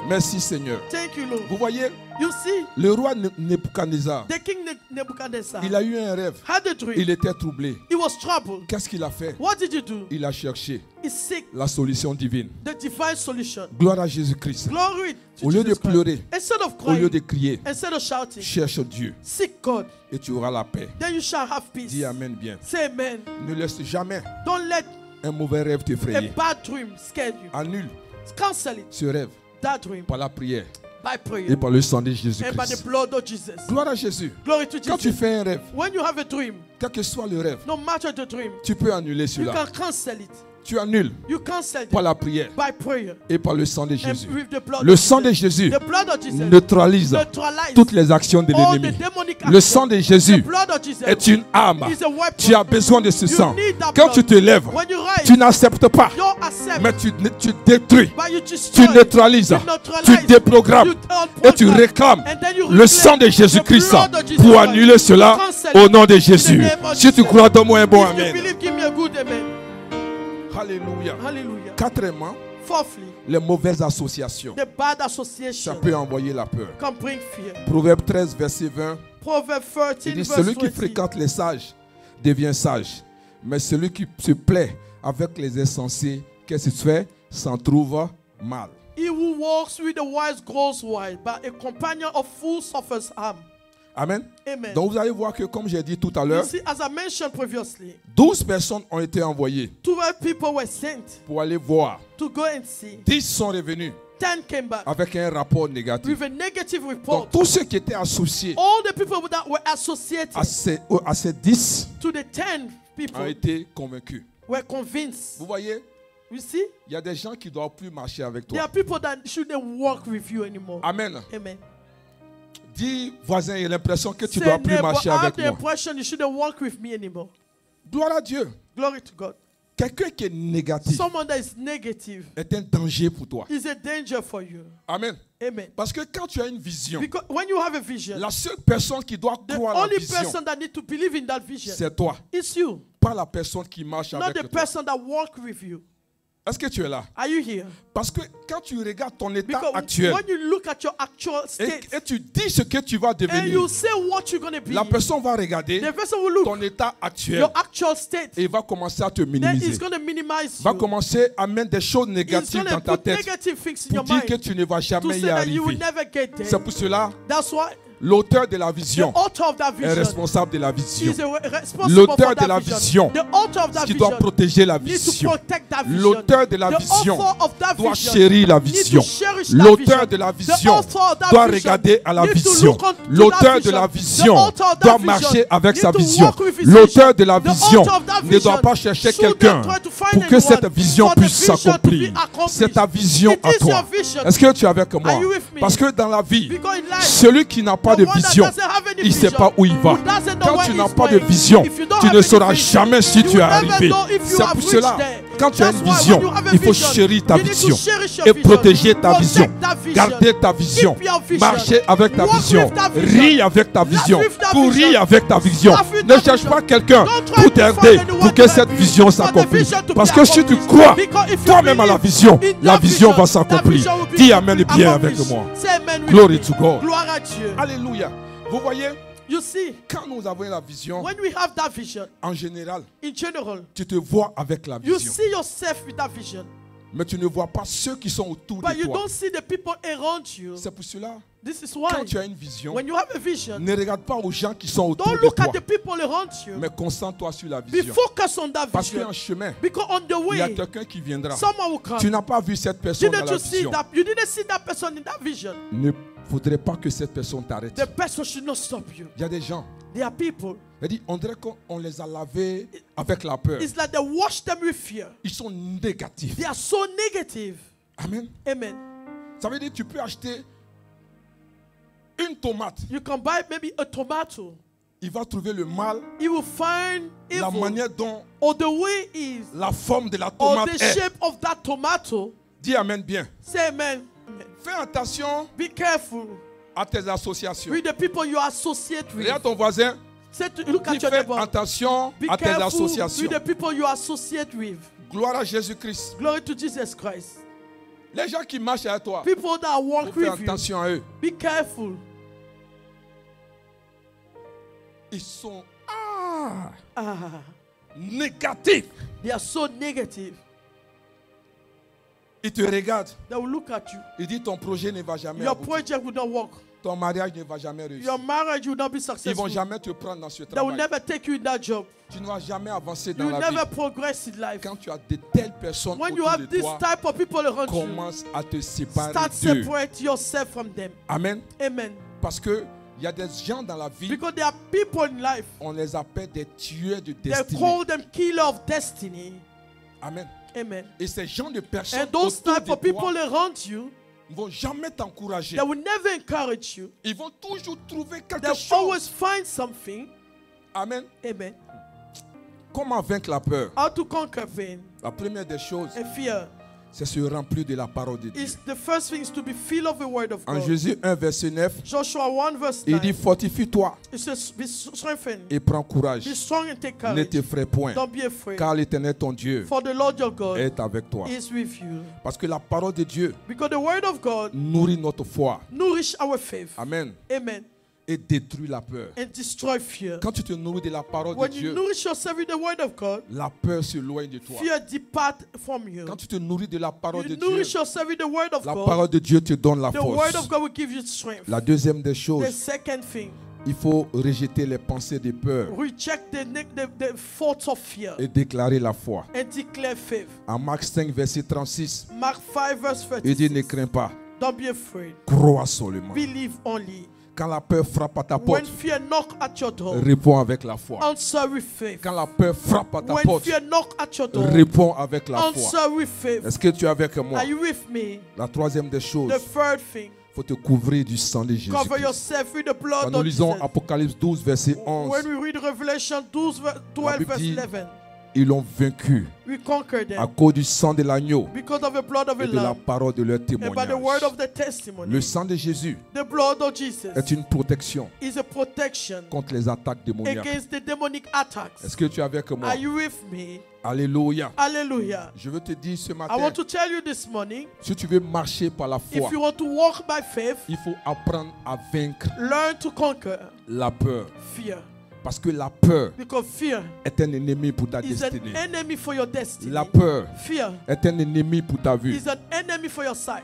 Merci Seigneur. Thank you, Lord. Vous voyez, You see, le roi Nebuchadnezzar, the king Nebuchadnezzar il a eu un rêve. had a dream. Il était troublé. He was troubled. Qu'est-ce qu'il a fait? What did you do? Il a cherché He seek la solution divine. the divine solution. Gloire à Jésus-Christ. Glory to Au lieu de Jesus Christ. pleurer, Instead of au lieu crying, de crier, instead of shouting, cherche Dieu seek God. et tu auras la paix. Then you shall have peace. Dis amen bien. Say amen. Ne laisse jamais Don't let un mauvais rêve a t'effrayer. bad dream scare you. Annule Cancel it. ce rêve That dream par la prière By prayer. et par le sang de And by the Jésus-Christ. blood of Jesus. Gloire à Jésus. Glory to Quand tu Jesus. fais un rêve, When you have a dream, quel que soit le rêve, no matter the dream, tu peux annuler you cela. can cancel it. Tu annules You cancel it par la prière by prayer. et par le sang de And Jésus. with the blood Le of sang de Jesus. Jésus The blood of Jesus neutralise neutralize toutes les actions de all the l'ennemi. demonic Le actions. sang de Jésus The blood of Jesus est une arme. is a weapon. Tu as besoin de ce You sang. need that Quand blood. tu te lèves, When you rise, tu n'acceptes pas, you don't accept, mais tu détruis, but you tu destroy, neutralises, you neutralize, tu déprogrammes you et tu unprogram, réclames and then you le reclaim sang de the Jésus-Christ blood of Jesus pour Christ. annuler cela Cancel au it. nom de In Jésus. the name of Si tu Jesus. crois, donne-moi un bon If you amen. believe, give me a good amen. Alléluia. Hallelujah. Quatrièmement, Fourthly, les mauvaises associations. the bad Ça association peut envoyer la peur. can bring fear. Proverbe 13, verset 20. Proverbs 13, Il dit, verse celui qui 20. fréquente les sages devient sage. Mais celui qui se plaît avec les insensés, qu'est-ce qu'il fait? S'en trouve mal. He who walks with the wise grows wise, but a companion of fools suffers harm. Amen. Amen. Donc vous allez voir que, comme j'ai dit tout à You l'heure, see, as I mentioned previously, 12 personnes ont été envoyées 12 people were sent pour aller voir. to go and see. 10 sont revenus 10 came back avec un rapport négatif. with a negative report. Donc tous ceux qui étaient associés All the people that were associated à ces 10 to the 10 people ont été convaincus. were convinced. Vous voyez, You see, il y a des gens qui ne doivent plus marcher avec there toi. are people that shouldn't walk with you anymore. Amen. Amen. Dis, voisin, il a l'impression que tu ne Say, dois plus neighbor, marcher I have avec the moi. impression you shouldn't walk with me anymore. Gloire à Dieu. Glory to God. Quelqu'un qui est négatif Someone that is negative est un danger pour toi. is a danger for you. Amen. Amen. Parce que quand tu as une vision, Because when you have a vision, la seule personne qui doit the croire à la only vision, person that need to believe in that vision c'est toi. is you, Pas la personne qui marche not avec the toi. person that walk with you. Est-ce que tu es là? Are you here? Parce que quand tu regardes ton état Because actuel when you look at your actual state et tu dis ce que tu vas and devenir, you say what you're going to be, la personne va regarder the person will look ton état actuel your actual state, et il va commencer à te then minimiser. he's going to minimize Va you. commencer à mettre des choses He's négatives going dans to ta put tête negative things in pour your dire que mind tu ne vas to jamais say y that you will arriver. never get C'est there. pour cela That's why l'auteur de la the vision author of that est vision responsable de la vision. is responsible L'auteur for de that la vision. vision The author of that qui doit vision protéger la needs to vision. protect that vision. L'auteur de la The vision author of that doit vision chérir la needs to vision. cherish that L'auteur vision. de la The vision author of that doit vision regarder à la needs to vision. look onto that L'auteur de la The vision author of that doit vision marcher avec needs sa to vision. walk with his L'auteur de vision. la The vision author of that ne doit vision pas chercher shouldn't quelqu'un try to find pour que anyone cette vision for the puisse vision to be s'accomplir. accomplished. C'est ta vision It à is toi. your vision. Est-ce que tu es avec moi? Are you with me? Parce que dans la vie, Because in life, celui qui n'a pas the de one that vision, doesn't have any il ne sait vision, pas où il va. who doesn't know Quand where tu n'as he's pas de going, vision, if you don't tu have ne any sauras vision, jamais si you tu es will never arrivé. know if you C'est have pour reached cela, there. quand tu as That's une why when vision, you have a il faut vision, chérir ta you need to vision cherish your et vision. protéger ta Protect vision. that vision. Garder ta vision. Keep your vision. Marcher avec ta Walk vision. with that vision. Ris avec ta vision. with that Courir vision. avec ta vision. Laugh with Ne that cherche vision. pas quelqu'un Don't try pour to t'aider find anyone pour que to cette help you, vision for the s'accomplisse. vision to be Parce que si tu accomplished. crois Because if you toi-même à la believe vision, in la that vision va that s'accomplir. vision will be Dis Amen et bien avec accomplished. moi. Say amen with Glory me. to God. Gloire à Dieu. Alléluia. Vous voyez, You see, quand nous avons la vision, when we have that vision, en général, in general, tu te vois avec la you vision. see yourself with that vision, Mais tu ne vois pas ceux qui sont autour but de you toi. don't see the people around you. C'est pour cela, This is quand why, tu as une vision, when you have a vision, ne regarde pas aux gens qui sont autour don't de look toi, at the people around you. mais concentre-toi sur la Be vision. focused on that Parce vision. qu'en chemin, Because on the il y a way, quelqu'un qui viendra. someone will come. Tu n'as pas vu cette personne dans Didn't la you see vision. that? You didn't see that person in that vision. Ne faudrait pas que cette personne t'arrête. The person should not stop you. Il y a des gens, There are people. il dit, on dirait qu'on les a lavés avec la peur. It's like they wash them with fear. Ils sont négatifs. They are so negative. Amen. Amen. Ça veut dire que tu peux acheter une tomate. You can buy maybe a tomato. Il va trouver le mal, You will find la evil, manière dont or the way is, la forme de la or tomate the est. shape of that tomato. Dis Amen bien. Say amen. Amen. Fais attention Be careful à tes associations. with the people you associate with. Regarde ton voisin. Say to, look Dis at your fais neighbor. attention Be à tes careful associations. with the people you associate with. Gloire à Jésus-Christ. Glory to Jesus Christ. Les gens qui marchent avec toi, People that faut walk faire with you, attention à eux. be careful. Ils sont They négatifs. are so negative. Ils te regardent. They will look at you. Ils disent ton projet ne va jamais Your aboutir. project will not work. ton mariage ne va jamais réussir. Your marriage will not be Ils ne vont successful. jamais te prendre dans ce They will travail. never take you in that job. Tu ne vas jamais avancer You dans will la never vie. progress in life. Quand tu as de telles personnes When you autour have de this toi, type of people around you, commence à te séparer start d'eux. separate yourself from them. Amen. Amen. Parce que il y a des gens dans la vie, Because there are people in life, on les appelle des tueurs de they destinée. call them killer of destiny. Amen. Amen. Et ces gens de personnes And those autour type de of people toi around you, ne vont jamais t'encourager. they will never encourage you. Ils vont toujours trouver quelque They'll chose. always find something. Amen. Amen. Comment vaincre la peur? How to conquer pain La première des choses, and fear. c'est se remplir de la parole de Dieu. Is the first thing is to be filled of the word of En God. Jésus 1, verset 9, Joshua 1 verse il 9. dit fortifie-toi It says, be strengthened. et prends courage. Be strong and take Ne courage. t'effraie point, Don't be afraid. car l'Éternel ton Dieu For the Lord your God est avec toi. is with you. Parce que la parole de Dieu Because the word of God nourrit notre foi. nourish our faith. Amen. Amen. Et détruit la peur. And destroy fear. Quand tu te nourris de la parole de When you Dieu, nourish yourself with the word of God, la peur s'éloigne de toi. fear depart from you. Quand tu te nourris de la parole de You Dieu, nourish yourself with the word of la God. parole de Dieu te donne la The word of force. God will give you strength. La deuxième des The choses, second thing, il faut rejeter les pensées de peur reject the thoughts of fear et déclarer la foi. and declare faith. En Marc 5, verset 36, Mark 5 verse il dit ne 36. crains pas, Don't be afraid. crois seulement. Believe only. Quand la peur frappe à ta When porte, fear knock at your door, réponds avec la foi. answer with faith. Quand la peur frappe à ta When porte, fear knock at your door, réponds avec la foi. answer with faith. Est-ce que tu es avec moi? Are you with me? La troisième des choses, The third thing, il faut te couvrir du sang de Jésus. cover yourself with the Quand blood nous of lisons Jesus. Apocalypse 12, verset 11, When we read Revelation 12 Bible verse dit, 11, ils l'ont vaincu we conquer à them cause du sang de l'agneau because of the blood of a et de la lamb parole de leur and by témoignage. the word of the testimony. Le sang de Jésus The blood of Jesus est une protection is a protection contre les attaques démoniaques. against the demonic attacks. Est-ce que tu es avec moi? Are you with me? Alléluia. Hallelujah. Je veux te dire ce I matin, want to tell you this morning, si tu veux marcher par la foi, if you want to walk by faith, il faut apprendre à vaincre learn to conquer la peur. fear. Parce que la peur Because fear est un ennemi pour ta is an destinée. enemy for your destiny. La peur Fear est un ennemi pour ta vie. is an enemy for your sight.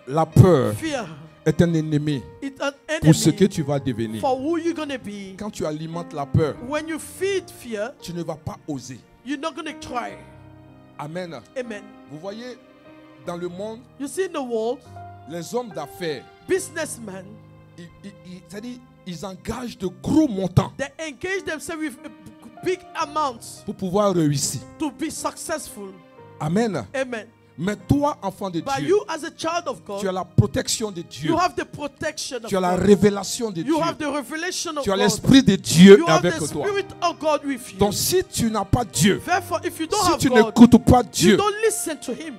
La peur Fear est un ennemi is an pour ce que enemy tu vas devenir. for who you're going to be. Quand tu alimentes la peur, When you feed fear, tu ne vas pas oser. you're not going to try. Amen. Amen. Vous voyez, dans le monde, You see in the world, les hommes d'affaires, businessmen, c'est-à-dire, ils engagent de gros montants they engage themselves with big amounts pour pouvoir réussir. to be successful. Amen. Amen. Mais toi, enfant de But Dieu, you as a child of tu as God, la protection de Dieu. you have the protection of Tu as la God. révélation de Dieu. You have the revelation of Tu as God. l'Esprit de Dieu You have avec the toi. Spirit of God with you. Donc si tu n'as pas Dieu, Therefore, if you don't si have tu God, n'écoutes pas you Dieu, don't listen to Him.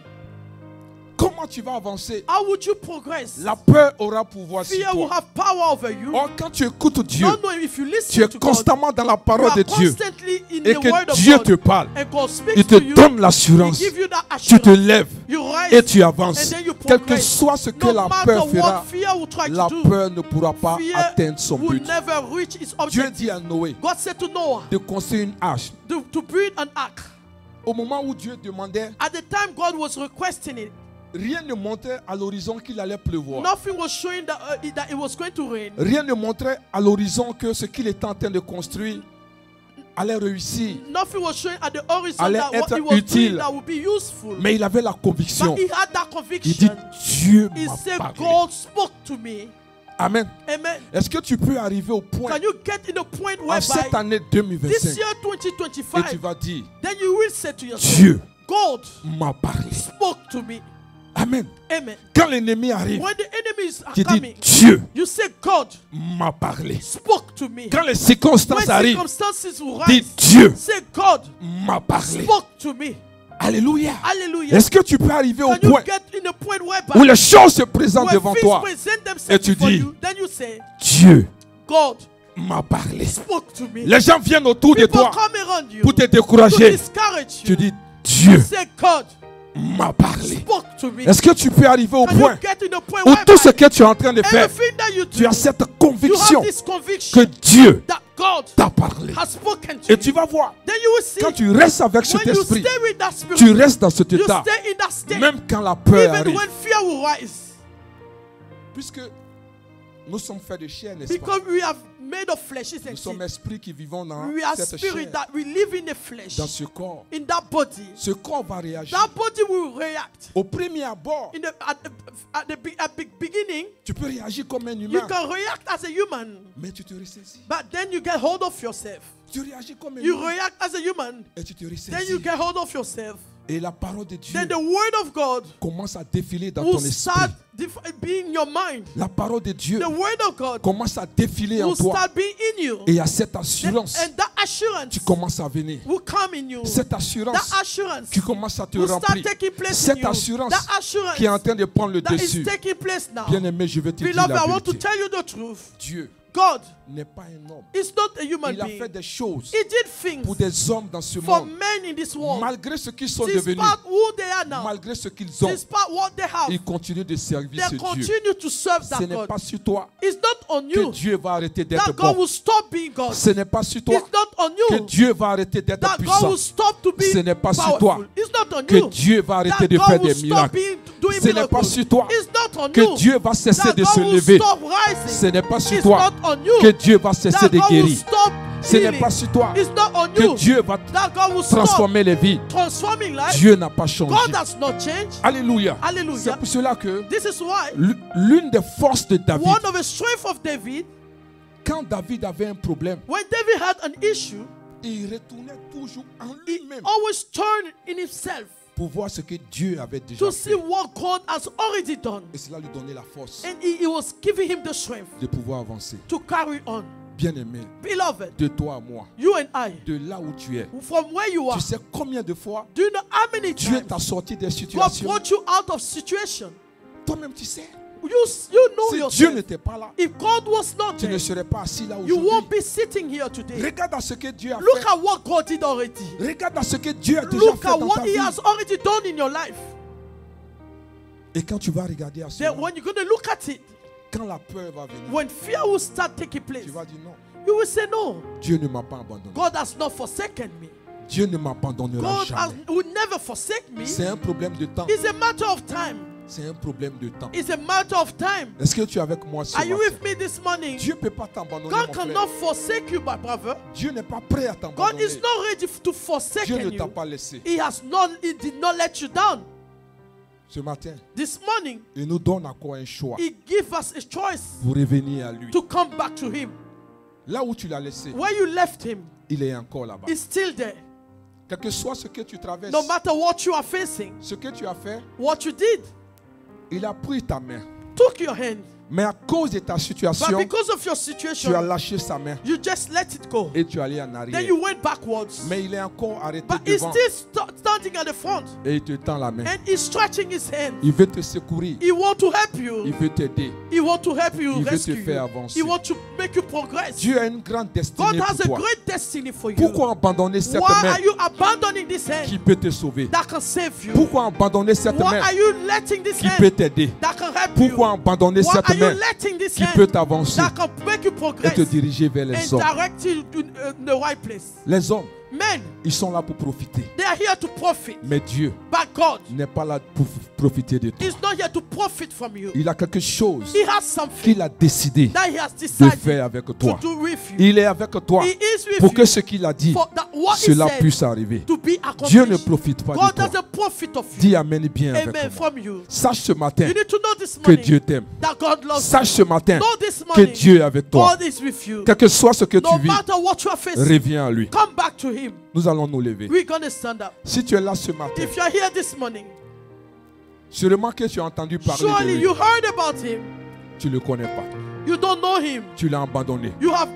comment tu vas avancer? How would you progress? La peur aura pouvoir sur Fear will toi. have power over you. Or, quand tu écoutes Dieu, Don't know if you tu listen es to God, constamment dans la you parole are de Dieu constantly in et the word que of Dieu God. te parle. And God speaks Il to te you. donne He l'assurance. gives you that Tu te assurance. lèves You rise et tu and avances. then you Quel que progress. soit ce que No la matter peur what fera, fear will try la to do, peur ne pourra pas fear atteindre son will but. never reach its Dieu objective. dit à Noé God said to Noah de construire une arche. to build an ark. Au moment où Dieu demandait, At the time God was requesting it, rien ne montrait à l'horizon qu'il allait pleuvoir. nothing was showing that it was going to rain. Rien ne montrait à l'horizon que ce qu'il était en train de construire allait réussir. Nothing was showing at the horizon Allait that what être he was utile. doing that would be useful. Mais il avait la conviction. But he had that Il conviction. dit, Dieu He m'a said, parlé. God spoke to me. Amen. Amen. Est-ce que tu peux arriver au point Can you get in a point en cette whereby année this 2025 year et tu 2025, vas dire, then you will say to yourself, Dieu God m'a parlé. spoke to me. Amen. Amen. Quand l'ennemi arrive, When the enemies are tu coming, dis, Dieu you say, God m'a parlé. spoke to me. Quand les When circonstances arrivent, circumstances will dis, rise, Dieu say, God m'a parlé. spoke to me. Alléluia. Hallelujah. Est-ce que tu peux arriver au Can you point get in a point où whereby les choses se présentent when devant things toi present et themselves tu before dis, you, then you say, Dieu God m'a parlé. spoke to me. Les gens viennent autour de People toi come around you pour te to décourager. discourage Tu you. dis, Dieu Say, God m'a parlé. spoke to me. Est-ce que tu peux arriver au Can you point get in a point où tout ce whereby que tu es en train de faire, everything that you tu as do, cette you conviction have this que conviction Dieu that God t'a parlé. has spoken to Et tu you. vas voir, Then you will see quand tu restes avec cet when you esprit, stay with that spirit, tu restes dans cet you état, stay in that state, même quand la peur even arrive. when fear will rise. Puisque Nous sommes faits de chair, n'est-ce pas? Because we are made of flesh, Nous isn't sommes it? esprits qui vivons dans We are cette spirit chair, that we live in the flesh. dans ce corps. In that body. Ce corps va réagir. That body will react. Au premier abord, At the beginning, tu peux réagir comme un you humain, can react as a human. mais tu te ressaisis. But then you get hold of yourself. Tu réagis comme un You humain react as a human. et tu te Then ressaisis. you get hold of yourself. Et la parole de Dieu Then the word of God commence à défiler dans will ton esprit. start being in your mind. La parole de Dieu The word of God commence à défiler en will toi. start being in you. Et à cette assurance, And that assurance tu commences à venir. will come in you. Cette assurance That assurance qui commence à te will start remplir. taking place in Cette you. assurance That assurance qui est en train de prendre le that is dessus. taking place now. Bien-aimé, je vais te dire Beloved, la I want to vérité. tell you the truth. Dieu God n'est pas un homme. is not a human Il a fait being. des choses He did things pour des hommes dans ce for monde. men in this world. Malgré ce qu'ils sont Despite devenus, who they are now, malgré ce qu'ils ont, despite what they have, ils continuent de servir they ce Dieu. continue to serve Ce that n'est God. pas sur toi It's not on que you Dieu va arrêter d'être that God bon. will stop being God. Ce n'est pas sur toi It's not on que you Dieu va arrêter d'être that God puissant. will stop to be Ce n'est pas sur toi powerful. It's not on que you Dieu va arrêter that de God faire will des stop miracles. doing Ce n'est pas miracles. sur toi It's not on que you Dieu va cesser that de God se will lever. stop rising. Ce n'est pas sur It's toi not on you que Dieu va cesser that de God will guérir. stop Ce n'est healing. pas sur toi It's not on que you Dieu va that God will stop transformer les vies. transforming life. Dieu n'a pas changé. God has not changed. Alléluia. C'est Hallelujah. pour cela que This is why l'une des forces de David, one of the strengths of David, quand David avait un problème, when David had an issue, il retournait toujours en he lui-même always turned in himself pour voir ce que Dieu avait déjà to fait. see what God has already done. Et cela lui donnait la force And he was giving him the strength de pouvoir avancer. to carry on. Bien-aimé, Beloved, de toi à moi, you and I, de là où tu es, from where you are, tu sais combien de fois do you know how many Dieu times t'a sorti des God situations. brought you out of situation? Toi-même, tu sais. You know Si Dieu yourself. n'était pas là, If God was not tu ne there, serais pas assis là you won't aujourd'hui. be sitting here today. Regarde à ce que Dieu a Look fait. at what God did already. Regarde à ce que Dieu a déjà Look fait at dans what ta He vie. has already done in your life. Et quand tu vas regarder à Then cela, when you're going to look at it, quand la peur va venir, when fear will start taking place, tu vas dire non, you will say, no, Dieu ne m'a pas abandonné. God has not forsaken me. Dieu ne m'abandonnera God jamais. will never forsake me. C'est un problème de temps. It's a matter of time. C'est un problème de temps. It's a matter of time. Est-ce que tu es avec moi ce Are you matin? with me this morning? Dieu ne peut pas t'abandonner, God mon frère. cannot forsake you, my brother. Dieu n'est pas prêt à God t'abandonner. is not ready to Dieu forsake ne t'a you. pas laissé. He did not let you down. Ce matin, This morning, il nous donne encore un choix He gives us a choice pour revenir à lui. to come back to Him. Là où tu l'as laissé, Where you left Him, il est encore là-bas. He's still there. Quel que soit ce que tu traverses, No matter what you are facing, ce que tu as fait, what you did, il a pris ta main. took your hand. Mais à cause de ta But situation, because of your tu as situation, lâché sa main you just let it go. et tu es allé en Then arrière. you went backwards. Mais il est encore arrêté But he's devant still standing at the front. et il te tend la main. And he's stretching his hand. Il veut te secourir. He wants to help Il you. veut t'aider. He wants to help you Il veut rescue te faire you. avancer. He wants to make you progress. Dieu a une grande God destinée has pour a toi. great destiny for you. Pourquoi abandonner cette Why main are you abandoning this hand qui peut te sauver? that can save you? Pourquoi abandonner cette Why main are you letting this qui peut hand t'aider? that can help Pourquoi you? abandonner Why cette are you main letting this qui peut hand t'avancer that can make you et progress te diriger vers les and hommes? direct you to the right place? Les hommes, Men, ils sont là pour profiter. they are here to profit. Mais Dieu But God n'est pas là pour profiter de toi. is not here to profit from you. Il a quelque chose He has something qu'il a décidé that He has de decided faire avec to toi. do with you. Il est avec toi He is with pour que you ce qu'il a dit, for that what He cela said puisse arriver. to be accomplished. Dieu ne profite pas God de toi. doesn't profit of you. Dis Amen bien Amen avec moi. from you. Sache ce matin You need to know this que morning Dieu t'aime. that God loves Sache ce matin you. Know this que morning Dieu est avec toi. God is with you. Quel que soit ce que tu No vis, matter what you are facing, reviens à lui. come back to Him. Nous allons nous lever. We're going to stand up. Si tu es là ce matin, If you are here this morning, sûrement que tu as entendu parler surely de lui. you heard about Him. Tu ne le connais pas. You don't know Him. Tu l'as abandonné. You have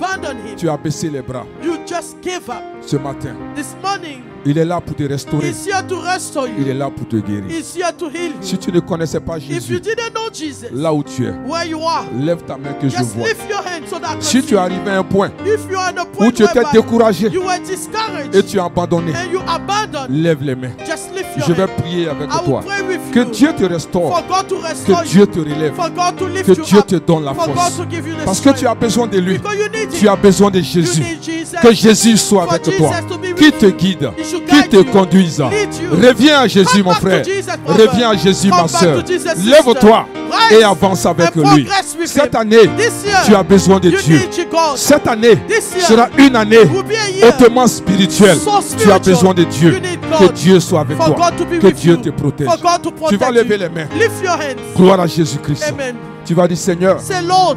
abandoned Him. Tu as baissé les bras. You just gave up. Ce matin, This morning, il est là pour te restaurer. He's here to restore Il est you. là pour te guérir. He's here to heal Si you. tu ne connaissais pas If you Jésus, didn't know Jesus, là où tu es, where you are, lève ta main que je just vois. lift your hand so that I can Si see. tu es arrivé à un point If you are at a où point tu étais whereby découragé you were discouraged et tu as abandonné, and you abandoned, lève les mains. just lift your Je vais hand. prier avec I will toi. pray with Que you Dieu te restaure. for God to Que restore Dieu you, te relève. for God to lift Que you Dieu up, te donne la for God force. to give you the Parce que tu as strength. besoin de lui. Because you need Tu as Him. besoin de You Jésus. need Jesus. Que Jésus soit For avec Jesus toi. to be with Qui te you. guide. He should Qui guide te you, conduise. lead you. Reviens à Jésus, Come mon back to frère. Jesus, brother. Reviens à Jésus, Come ma back soeur. to Jesus, Lève-toi. sister. Rise et avance avec and lui. progress with Cette him. année, This year, tu as besoin de you Dieu. need your God. Cette année This year sera une année will be a year hautement spirituelle. so Tu as spiritual. besoin de Dieu. You need Que God. Dieu soit avec For toi. God to be Que with Dieu you. te protège. For God to Tu vas protect lever you. les mains. Lift your hands. Gloire à Jésus-Christ. Amen. Tu vas dire, Seigneur, Say, Lord,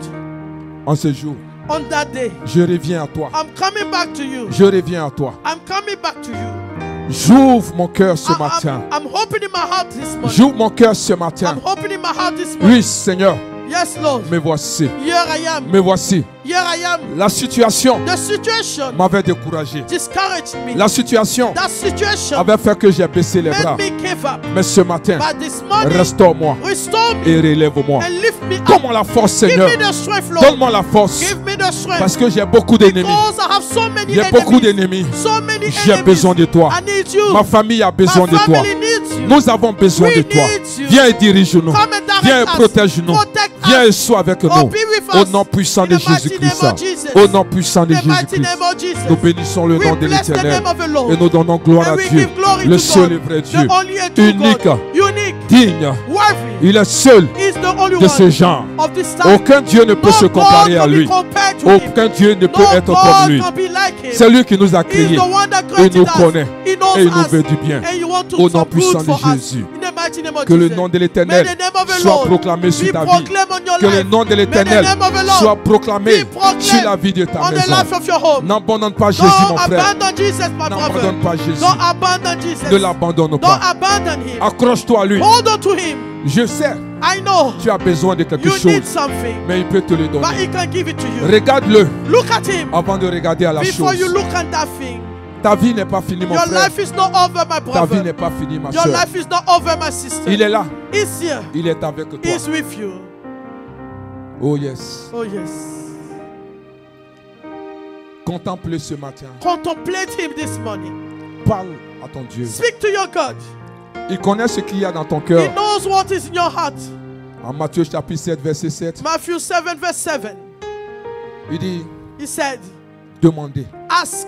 en ce jour, on that day, je reviens à toi. I'm coming back to you. Je reviens à toi. I'm coming back to you. J'ouvre mon cœur ce matin. I'm opening my heart this morning. J'ouvre mon cœur ce matin. I'm opening my heart this morning. Oui, Seigneur, Yes, Lord. me voici. Here I am. Me voici. Here I am. La situation The situation m'avait découragé. discouraged me. La situation That situation avait fait que j'ai baissé les bras. made me give up. Mais ce matin, But this morning, restaure-moi restore me et relève-moi. and lift me up. Donne-moi la force, Give Seigneur. me the strength, Lord. Donne-moi la force. Give me the strength. Parce que j'ai beaucoup d'ennemis. Because I have so many J'ai beaucoup enemies. d'ennemis. So many J'ai enemies. besoin de toi. I need you. Ma famille a My besoin de toi. family needs you. Nous avons besoin We de toi. need you. Viens et dirige-nous. Come and direct Viens et us. protège-nous. Protect Viens us. et sois avec Oh, nous. be with Au us. nom puissant In de the mighty Jésus-Christ. name of Jesus. Au nom puissant de In the mighty Jésus-Christ. name of Jesus. Nous bénissons le We nom de bless the l'Éternel. name of the Lord. Et nous donnons gloire And à we Dieu. give glory Le to seul God. et vrai The Dieu. only and true Unique. God. Unique. Digne. Worthy. Il est seul Is the only de ce one genre. of this time. Aucun Dieu ne peut No se comparer God à can be lui. compared to him. Aucun Dieu ne peut No être God comme lui. can be like him. C'est lui qui nous a He's créés. the one that Il created nous us. connaît. He knows Et il nous us. veut du bien. And you want to Au do nom some puissant good de for us. Jésus. In the mighty name of Que le Jesus. nom de May l'Éternel the name of the soit Lord proclamé be sur ta vie. proclaimed on your Que le life. nom de May the l'Éternel name of the Lord soit proclamé be proclaimed sur la vie de ta on the maison. life of your home. N'abandonne pas Jésus, Don't mon frère. abandon Jesus, my brother. N'abandonne pas Jésus. Don't abandon Jesus. Ne l'abandonne Don't pas. abandon him. Accroche-toi à lui. Hold on to him. Je sais, I know tu as besoin de quelque you chose, need something, mais il peut te le but donner. he can give it to you. Regarde-le Look at him avant de regarder à la before chose. you look at that thing. Ta vie n'est pas finie, mon Your frère. life is not over, my Ta vie brother. n'est pas finie, ma Your soeur. life is not over, my sister. Il est là. He's here. Il est avec toi. He's with you. Oh yes. Oh yes. Contemple ce matin. Contemplate him this morning. Parle à ton Dieu. Speak to your God. Il connaît ce qu'il y a dans ton He cœur. knows what is in your heart. En Matthieu chapitre 7, verset 7, Matthew 7 verse 7. il dit, He said, demandez ask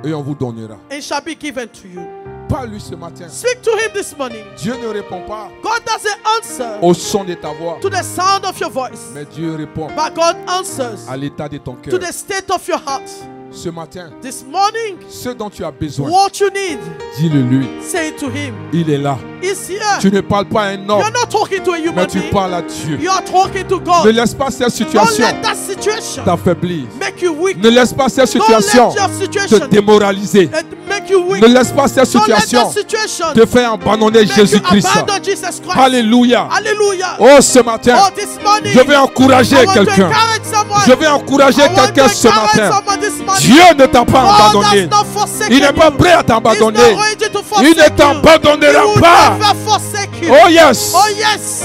et on vous donnera. and it shall be given to you. Parle-lui ce matin. Speak to him this morning. Dieu ne répond pas God doesn't answer au son de ta voix, to the sound of your voice, mais Dieu répond but God answers à l'état de ton to cœur. the state of your heart. Ce matin, This morning, ce dont tu as besoin, what you need, dis-le lui. say it to him. Il est là. He's here. Tu ne parles pas à un homme, You're not talking to a mais human tu being. parles à Dieu. You are talking to Ne God. laisse pas cette Don't situation let that situation t'affaiblir. make you weak. Ne laisse pas cette Don't situation let your te situation démoraliser. make you weak. Ne laisse pas cette Don't let situation that situation te faire abandonner make you Jésus-Christ. abandon Jesus Christ. Alléluia. Hallelujah. Oh, ce matin, Oh, this morning, je vais encourager I want to quelqu'un. encourage someone. Je vais encourager I want quelqu'un to ce encourage matin. someone this morning. Dieu ne t'a pas God abandonné. has not forsaken Il n'est pas you. prêt à He's t'abandonner. not ready to forsake Il ne you. t'abandonnera He will pas. never forsake you. Oh yes. Oh yes.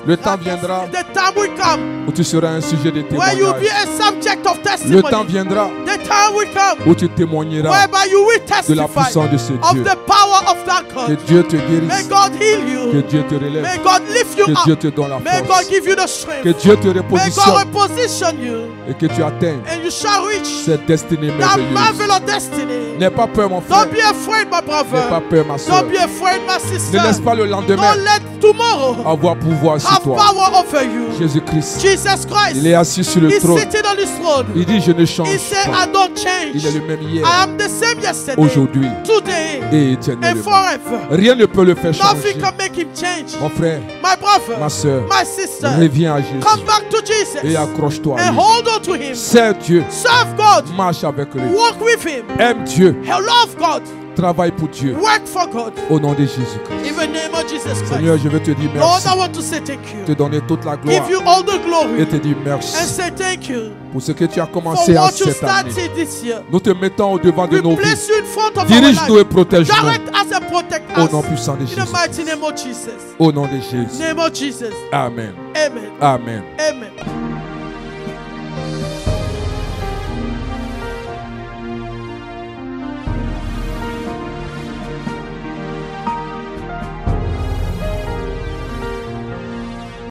Le temps viendra The time will come où tu seras un sujet de where you'll be témoignage. a subject of Le testimony. temps viendra The time will come où tu témoigneras whereby you will de la testify puissance de ce of Dieu. the power of that Que God. Dieu te May guérisse. God heal Que you. Dieu te relève. May God lift you Que Dieu up. te donne la May God force. give you the Que strength. Dieu te May God repositionne reposition you et que tu atteignes and you shall reach cette destinée that merveilleuse. marvelous destiny. N'aie pas peur, mon frère. Don't be afraid, my N'aie pas brother. peur, ma soeur. Don't be afraid, my Ne sister. laisse pas le lendemain Don't let tomorrow avoir pouvoir sur have toi. power over you. Jésus-Christ, Jesus Christ il est assis sur le is trône. sitting on his throne. Il dit, je ne change He said, pas. I don't change. Il est le même hier, I am the same yesterday, aujourd'hui today, et and éternellement. forever. Rien ne peut le faire Nothing changer. can make him change. Mon frère, My brother, ma soeur, my sister, reviens à Jésus come back to Jesus et accroche-toi à and lui. hold on to him. Sers Dieu, Serve God. marche avec lui. Walk with him. Aime Dieu, Love God. travaille pour Dieu. Work for God. Au nom de Jésus-Christ. In the name of Jesus Seigneur, Christ. je veux te dire Lord, merci. I want to say thank Te you. donner toute la gloire Give you all the et glory te dire and merci say thank you pour ce que tu as for commencé à what you cette année. started this year. Nous te mettons au devant de We nos vies. place you in front of our Dirige-nous et life. protège-nous. Direct us and protect Au us. nom puissant de In the Jésus. mighty name of Jesus. Au nom de Jésus. Name of Jesus. Amen. Amen. Amen. Amen.